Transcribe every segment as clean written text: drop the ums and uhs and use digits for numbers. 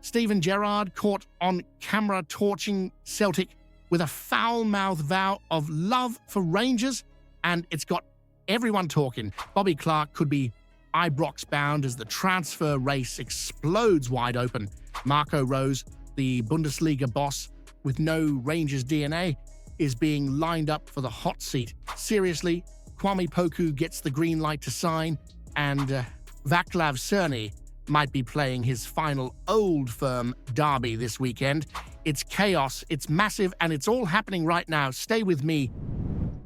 Steven Gerrard caught on camera torching Celtic with a foul-mouthed vow of love for Rangers, and it's got everyone talking. Bobby Clark could be Ibrox bound as the transfer race explodes wide open. Marco Rose, the Bundesliga boss with no Rangers DNA, is being lined up for the hot seat. Seriously, Quaami Poku gets the green light to sign, and Vaclav Cerny might be playing his final Old Firm derby this weekend. It's chaos, it's massive, and it's all happening right now. Stay with me.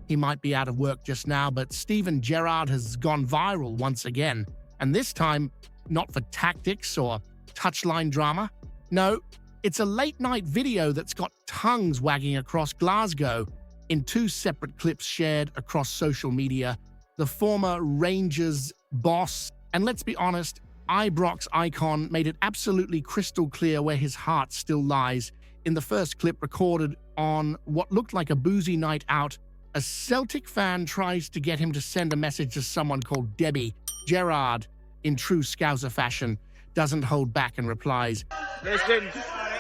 He might be out of work just now, but Steven Gerrard has gone viral once again. And this time, not for tactics or touchline drama. No, it's a late-night video that's got tongues wagging across Glasgow. In 2 separate clips shared across social media, the former Rangers boss, and let's be honest, Ibrox icon, made it absolutely crystal clear where his heart still lies. In the first clip recorded on what looked like a boozy night out, a Celtic fan tries to get him to send a message to someone called Debbie. Gerrard, in true Scouser fashion, doesn't hold back and replies, "Listen,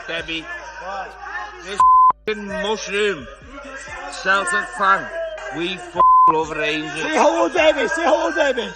Debbie, this mushroom Celtic fan, we love Rangers. Say hello, Debbie, say hello, Debbie.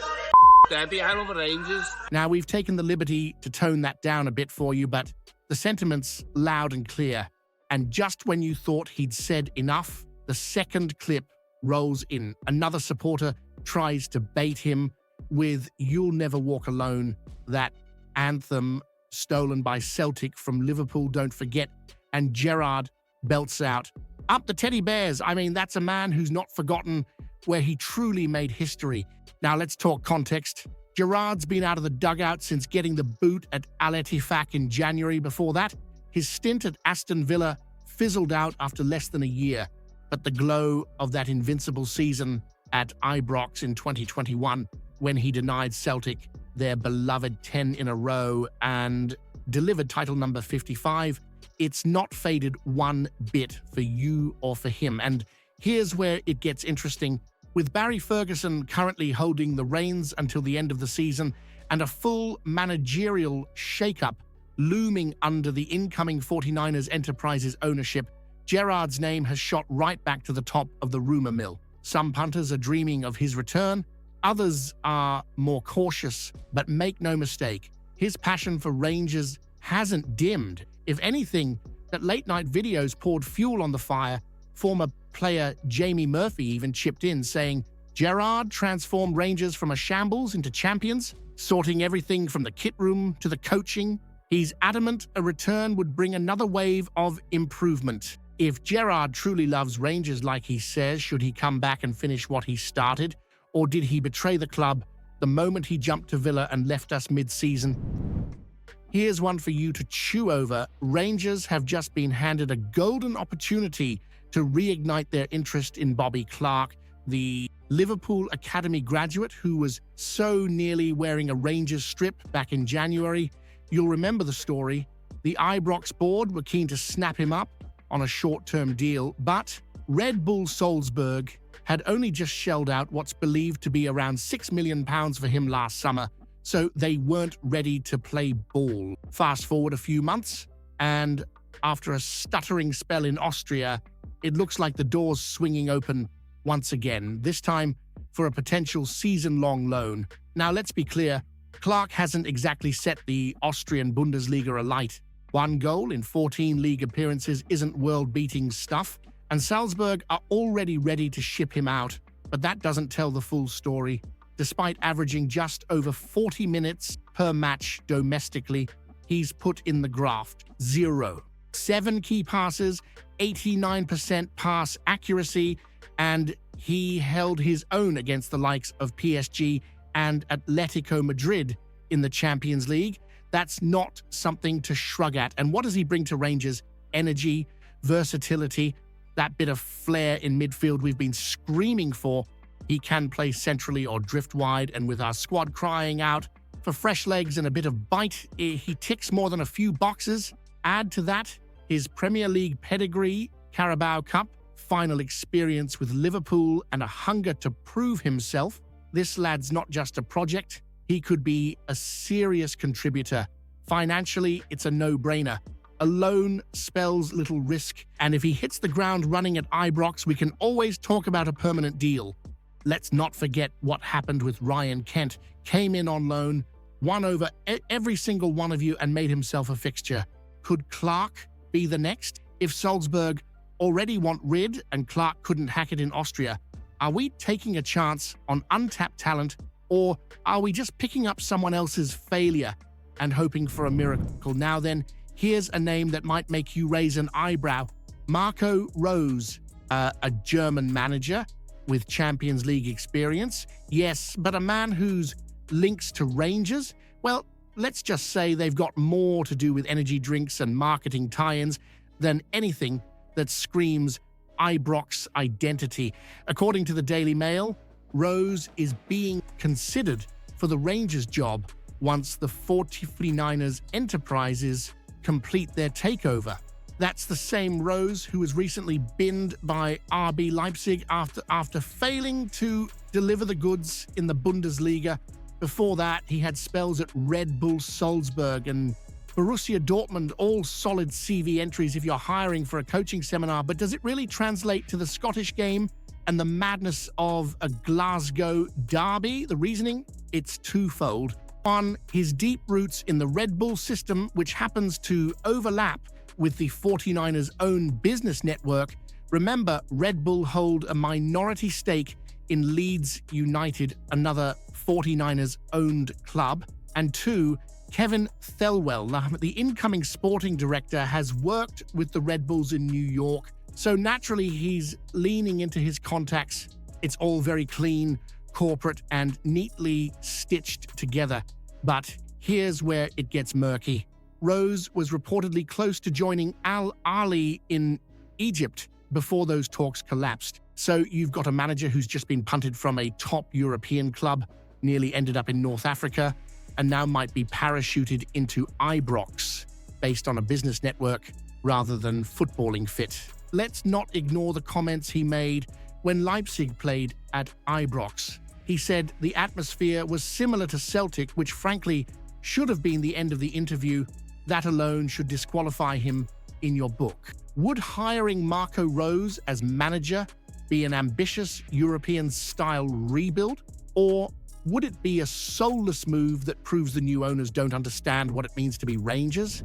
Debbie, I love Rangers." Now, we've taken the liberty to tone that down a bit for you, but the sentiment's loud and clear. And just when you thought he'd said enough, the second clip rolls in. Another supporter tries to bait him with "You'll Never Walk Alone," that anthem stolen by Celtic from Liverpool, don't forget. And Gerrard belts out, "Up the teddy bears." I mean, that's a man who's not forgotten where he truly made history. Now let's talk context. Gerrard's been out of the dugout since getting the boot at Al Ettifaq in January. Before that, his stint at Aston Villa fizzled out after less than a year. But the glow of that invincible season at Ibrox in 2021, when he denied Celtic their beloved 10 in a row and delivered title number 55, it's not faded one bit for you or for him. And here's where it gets interesting. With Barry Ferguson currently holding the reins until the end of the season and a full managerial shakeup looming under the incoming 49ers Enterprises ownership, Gerrard's name has shot right back to the top of the rumor mill. Some punters are dreaming of his return, others are more cautious, but make no mistake, his passion for Rangers hasn't dimmed. If anything, that late-night videos poured fuel on the fire. Former player Jamie Murphy even chipped in, saying, "Gerrard transformed Rangers from a shambles into champions, sorting everything from the kit room to the coaching. He's adamant a return would bring another wave of improvement." If Gerrard truly loves Rangers like he says, should he come back and finish what he started? Or did he betray the club the moment he jumped to Villa and left us mid-season? Here's one for you to chew over. Rangers have just been handed a golden opportunity to reignite their interest in Bobby Clark, the Liverpool Academy graduate who was so nearly wearing a Rangers strip back in January. You'll remember the story. The Ibrox board were keen to snap him up on a short-term deal, but Red Bull Salzburg had only just shelled out what's believed to be around £6 million for him last summer, so they weren't ready to play ball. Fast forward a few months, and after a stuttering spell in Austria, it looks like the door's swinging open once again, this time for a potential season-long loan. Now, let's be clear, Clark hasn't exactly set the Austrian Bundesliga alight. 1 goal in 14 league appearances isn't world-beating stuff, and Salzburg are already ready to ship him out. But that doesn't tell the full story. Despite averaging just over 40 minutes per match domestically, he's put in the graft. 0. 7 key passes, 89% pass accuracy, and he held his own against the likes of PSG and Atletico Madrid in the Champions League. That's not something to shrug at. And what does he bring to Rangers? Energy, versatility, that bit of flair in midfield we've been screaming for. He can play centrally or drift wide, and with our squad crying out for fresh legs and a bit of bite, he ticks more than a few boxes. Add to that his Premier League pedigree, Carabao Cup, final experience with Liverpool, and a hunger to prove himself. This lad's not just a project. He could be a serious contributor Financially, it's a no-brainer. A loan spells little risk, and if he hits the ground running at Ibrox, we can always talk about a permanent deal. Let's not forget what happened with Ryan Kent. Came in on loan, won over every single one of you and made himself a fixture. Could Clark be the next? If Salzburg already want rid and Clark couldn't hack it in Austria, are we taking a chance on untapped talent, or are we just picking up someone else's failure and hoping for a miracle? Now then, here's a name that might make you raise an eyebrow. Marco Rose, a German manager with Champions League experience. Yes, but a man whose links to Rangers, well, let's just say they've got more to do with energy drinks and marketing tie-ins than anything that screams Ibrox identity. According to the Daily Mail, Rose is being considered for the Rangers job once the 49ers enterprises complete their takeover. That's the same Rose who was recently binned by RB Leipzig after failing to deliver the goods in the Bundesliga. Before that, he had spells at Red Bull Salzburg and Borussia Dortmund, all solid CV entries if you're hiring for a coaching seminar, but does it really translate to the Scottish game and the madness of a Glasgow derby? The reasoning? It's twofold. One, his deep roots in the Red Bull system, which happens to overlap with the 49ers' own business network. Remember, Red Bull hold a minority stake in Leeds United, another 49ers-owned club. And two, Kevin Thelwell, the incoming sporting director, has worked with the Red Bulls in New York, so naturally he's leaning into his contacts. It's all very clean, corporate, and neatly stitched together. But here's where it gets murky. Rose was reportedly close to joining Al Ahly in Egypt before those talks collapsed. So you've got a manager who's just been punted from a top European club, nearly ended up in North Africa, and now might be parachuted into Ibrox based on a business network rather than footballing fit. Let's not ignore the comments he made when Leipzig played at Ibrox. He said the atmosphere was similar to Celtic, which frankly should have been the end of the interview. That alone should disqualify him in your book. Would hiring Marco Rose as manager be an ambitious European-style rebuild, or would it be a soulless move that proves the new owners don't understand what it means to be Rangers?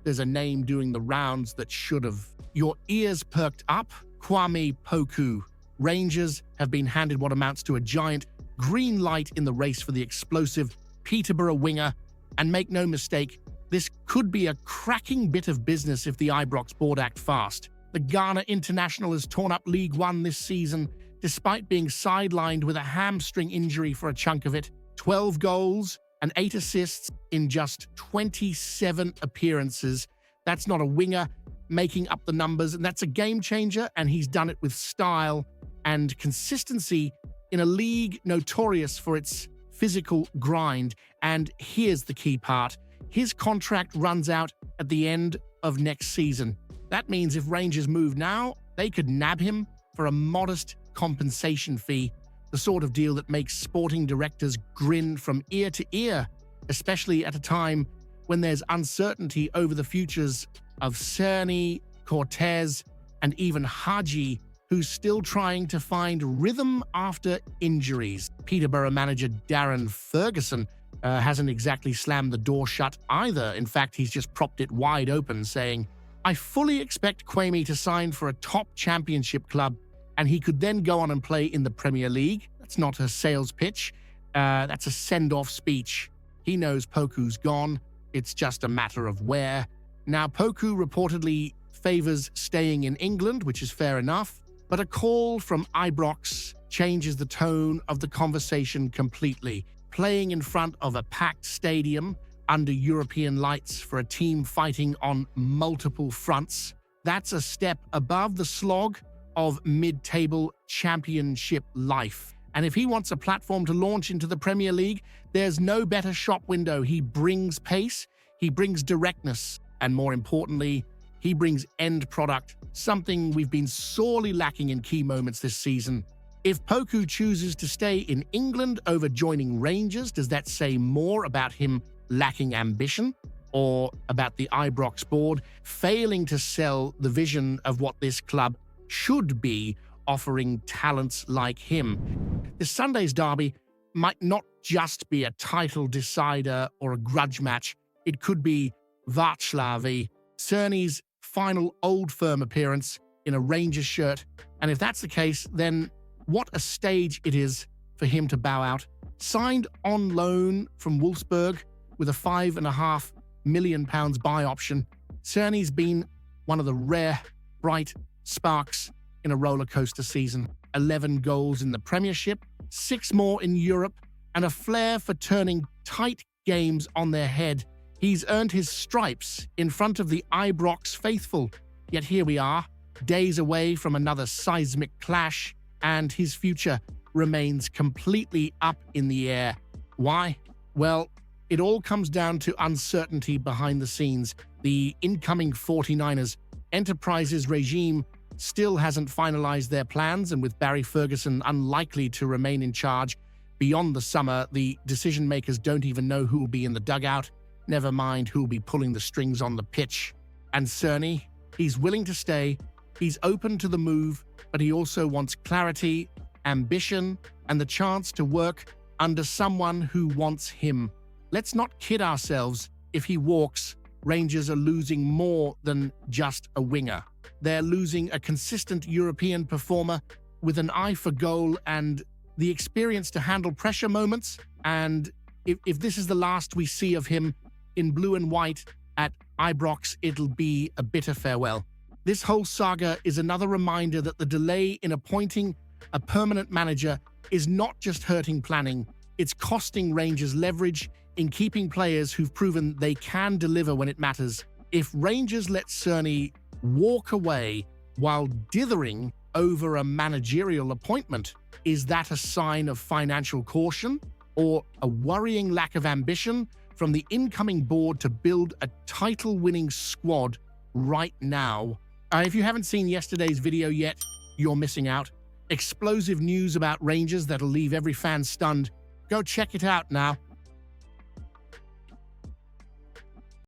There's a name doing the rounds that should have. Your ears perked up? Quaami Poku. Rangers have been handed what amounts to a giant green light in the race for the explosive Peterborough winger. And make no mistake, this could be a cracking bit of business if the Ibrox board act fast. The Ghana international has torn up League One this season, despite being sidelined with a hamstring injury for a chunk of it. 12 goals and 8 assists in just 27 appearances. That's not a winger making up the numbers, and that's a game changer, and he's done it with style and consistency in a league notorious for its physical grind. And here's the key part. His contract runs out at the end of next season. That means if Rangers move now, they could nab him for a modest compensation fee, the sort of deal that makes sporting directors grin from ear to ear, especially at a time when there's uncertainty over the futures of Cerny, Cortez, and even Haji, who's still trying to find rhythm after injuries. Peterborough manager Darren Ferguson hasn't exactly slammed the door shut either. In fact, he's just propped it wide open, saying, "I fully expect Quaami to sign for a top championship club, and he could then go on and play in the Premier League." That's not a sales pitch. That's a send-off speech. He knows Poku's gone. It's just a matter of where. Now, Poku reportedly favors staying in England, which is fair enough, but a call from Ibrox changes the tone of the conversation completely. Playing in front of a packed stadium under European lights for a team fighting on multiple fronts, that's a step above the slog of mid-table championship life. And if he wants a platform to launch into the Premier League, there's no better shop window. He brings pace, he brings directness, and more importantly, he brings end product, something we've been sorely lacking in key moments this season. If Poku chooses to stay in England over joining Rangers, does that say more about him lacking ambition? or about the Ibrox board failing to sell the vision of what this club should be, offering talents like him. This Sunday's derby might not just be a title decider or a grudge match. It could be Vaclav Cerny's final Old Firm appearance in a Rangers shirt. And if that's the case, then what a stage it is for him to bow out. Signed on loan from Wolfsburg with a £5.5 million buy option, Cerny's been one of the rare, bright sparks in a roller coaster season. 11 goals in the Premiership, 6 more in Europe, and a flair for turning tight games on their head. He's earned his stripes in front of the Ibrox faithful. Yet here we are, days away from another seismic clash, and his future remains completely up in the air. Why? Well, it all comes down to uncertainty behind the scenes. The incoming 49ers Enterprises regime still hasn't finalized their plans, and with Barry Ferguson unlikely to remain in charge beyond the summer, the decision-makers don't even know who will be in the dugout, never mind who will be pulling the strings on the pitch. And Cerny, he's willing to stay, he's open to the move, but he also wants clarity, ambition, and the chance to work under someone who wants him. Let's not kid ourselves. If he walks, Rangers are losing more than just a winger. They're losing a consistent European performer with an eye for goal and the experience to handle pressure moments. And if this is the last we see of him in blue and white at Ibrox, it'll be a bitter farewell. This whole saga is another reminder that the delay in appointing a permanent manager is not just hurting planning, it's costing Rangers leverage in keeping players who've proven they can deliver when it matters. If Rangers let Cerny walk away while dithering over a managerial appointment, is that a sign of financial caution or a worrying lack of ambition from the incoming board to build a title-winning squad right now? If you haven't seen yesterday's video yet, you're missing out. Explosive news about Rangers that'll leave every fan stunned. Go check it out now.